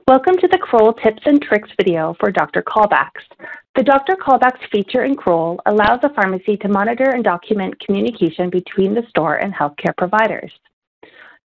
Welcome to the Kroll Tips and Tricks video for Dr. Callbacks. The Dr. Callbacks feature in Kroll allows a pharmacy to monitor and document communication between the store and healthcare providers.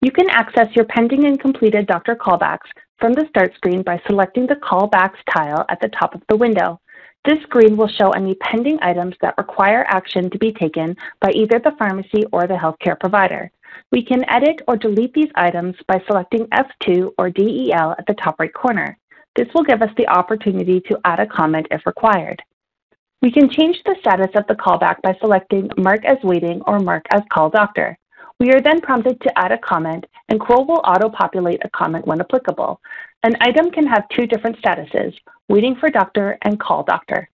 You can access your pending and completed Dr. Callbacks from the Start screen by selecting the Callbacks tile at the top of the window. This screen will show any pending items that require action to be taken by either the pharmacy or the healthcare provider. We can edit or delete these items by selecting F2 or DEL at the top right corner. This will give us the opportunity to add a comment if required. We can change the status of the callback by selecting Mark as Waiting or Mark as Call Doctor. We are then prompted to add a comment, and Kroll will auto-populate a comment when applicable. An item can have two different statuses, Waiting for Doctor and Call Doctor.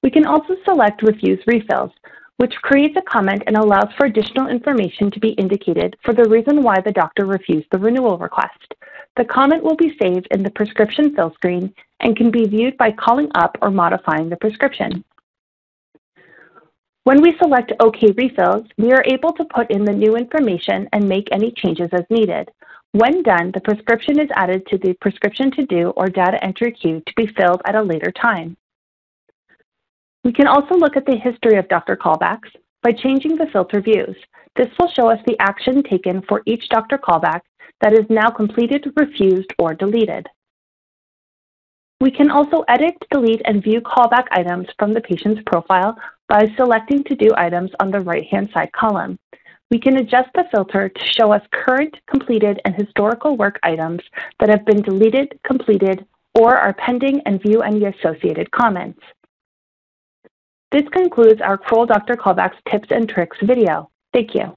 We can also select Refuse Refills, which creates a comment and allows for additional information to be indicated for the reason why the doctor refused the renewal request. The comment will be saved in the prescription fill screen and can be viewed by calling up or modifying the prescription. When we select OK Refills, we are able to put in the new information and make any changes as needed. When done, the prescription is added to the prescription to-do or data entry queue to be filled at a later time. We can also look at the history of Dr. Callbacks by changing the filter views. This will show us the action taken for each Dr. Callback that is now completed, refused, or deleted. We can also edit, delete, and view callback items from the patient's profile by selecting to-do items on the right-hand side column. We can adjust the filter to show us current, completed, and historical work items that have been deleted, completed, or are pending, and view any associated comments. This concludes our Kroll Dr. Callbacks Tips and Tricks video. Thank you.